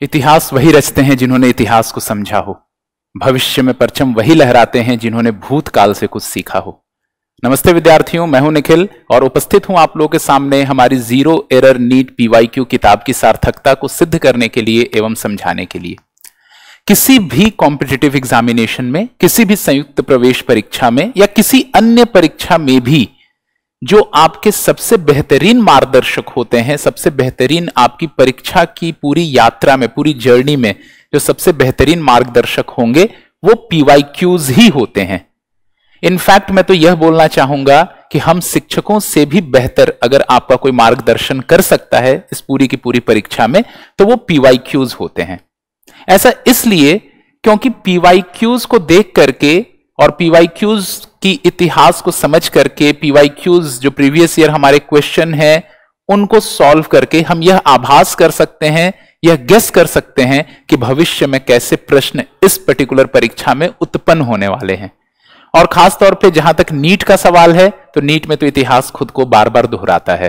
इतिहास वही रचते हैं जिन्होंने इतिहास को समझा हो, भविष्य में परचम वही लहराते हैं जिन्होंने भूतकाल से कुछ सीखा हो। नमस्ते विद्यार्थियों, मैं हूं निखिल और उपस्थित हूं आप लोगों के सामने हमारी जीरो एरर नीट पीवाईक्यू किताब की सार्थकता को सिद्ध करने के लिए एवं समझाने के लिए। किसी भी कॉम्पिटिटिव एग्जामिनेशन में, किसी भी संयुक्त प्रवेश परीक्षा में या किसी अन्य परीक्षा में भी जो आपके सबसे बेहतरीन मार्गदर्शक होते हैं, सबसे बेहतरीन आपकी परीक्षा की पूरी यात्रा में, पूरी जर्नी में जो सबसे बेहतरीन मार्गदर्शक होंगे वो पीवाईक्यूज ही होते हैं। इनफैक्ट मैं तो यह बोलना चाहूंगा कि हम शिक्षकों से भी बेहतर अगर आपका कोई मार्गदर्शन कर सकता है इस पूरी की पूरी परीक्षा में तो वो पीवाईक्यूज होते हैं। ऐसा इसलिए क्योंकि पीवाईक्यूज को देख करके और पीवाईक्यूज की इतिहास को समझ करके, पीवाईक्यूज जो प्रीवियस ईयर हमारे क्वेश्चन हैं उनको सॉल्व करके हम यह आभास कर सकते हैं, यह गेस कर सकते हैं कि भविष्य में कैसे प्रश्न इस पर्टिकुलर परीक्षा में उत्पन्न होने वाले हैं। और खास तौर पे जहां तक नीट का सवाल है तो नीट में तो इतिहास खुद को बार बार दोहराता है।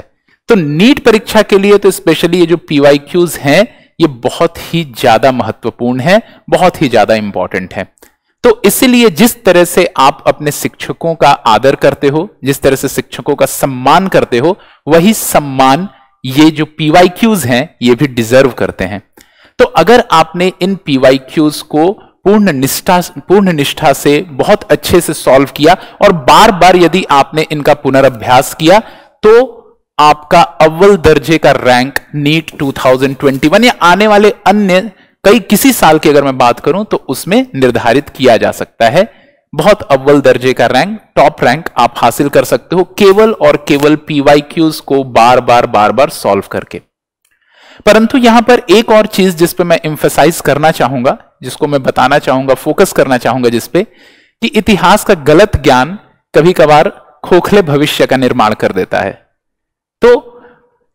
तो नीट परीक्षा के लिए तो स्पेशली ये जो पीवाईक्यूज हैं ये बहुत ही ज्यादा महत्वपूर्ण है, बहुत ही ज्यादा इंपॉर्टेंट है। तो इसलिए जिस तरह से आप अपने शिक्षकों का आदर करते हो, जिस तरह से शिक्षकों का सम्मान करते हो, वही सम्मान ये जो पीवाईक्यूज हैं ये भी डिजर्व करते हैं। तो अगर आपने इन पीवाईक्यूज को पूर्ण निष्ठा से बहुत अच्छे से सॉल्व किया और बार बार यदि आपने इनका पुनर्अभ्यास किया तो आपका अव्वल दर्जे का रैंक नीट 2021 या आने वाले अन्य किसी साल की अगर मैं बात करूं तो उसमें निर्धारित किया जा सकता है। बहुत अव्वल दर्जे का रैंक, टॉप रैंक आप हासिल कर सकते हो केवल और केवल पीवाईक्यूज को बार बार सॉल्व करके। परंतु यहां पर एक और चीज जिस पे मैं एम्फसाइज करना चाहूंगा, जिसको मैं बताना चाहूंगा, फोकस करना चाहूंगा जिस पे, कि इतिहास का गलत ज्ञान कभी कभार खोखले भविष्य का निर्माण कर देता है। तो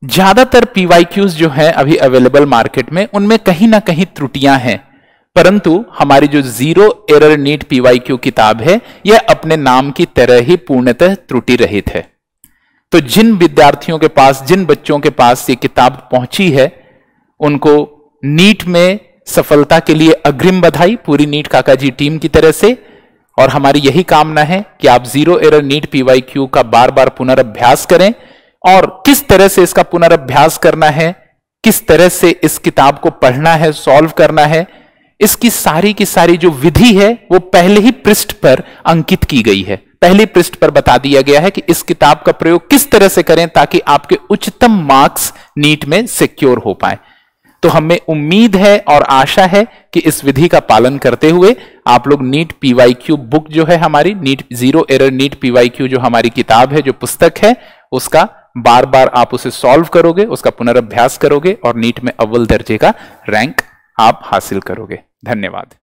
ज्यादातर पीवाईक्यूज जो है अभी अवेलेबल मार्केट में उनमें कहीं ना कहीं त्रुटियां हैं, परंतु हमारी जो जीरो एरर नीट पीवाईक्यू किताब है यह अपने नाम की तरह ही पूर्णतः त्रुटि रहित है। तो जिन विद्यार्थियों के पास, जिन बच्चों के पास ये किताब पहुंची है उनको नीट में सफलता के लिए अग्रिम बधाई पूरी नीट काका जी टीम की तरह से। और हमारी यही कामना है कि आप जीरो एरर नीट पीवाईक्यू का बार बार पुनर्अभ्यास करें और किस तरह से इसका पुनर्अभ्यास करना है, किस तरह से इस किताब को पढ़ना है, सॉल्व करना है, इसकी सारी की सारी जो विधि है वो पहले ही पृष्ठ पर अंकित की गई है। पहले पृष्ठ पर बता दिया गया है कि इस किताब का प्रयोग किस तरह से करें ताकि आपके उच्चतम मार्क्स नीट में सिक्योर हो पाए। तो हमें उम्मीद है और आशा है कि इस विधि का पालन करते हुए आप लोग नीट पीवाईक्यू बुक जो है हमारी, NEET zero error NEET PYQ जो हमारी किताब है, जो पुस्तक है, उसका बार बार आप उसे सॉल्व करोगे, उसका पुनर्अभ्यास करोगे और नीट में अव्वल दर्जे का रैंक आप हासिल करोगे। धन्यवाद।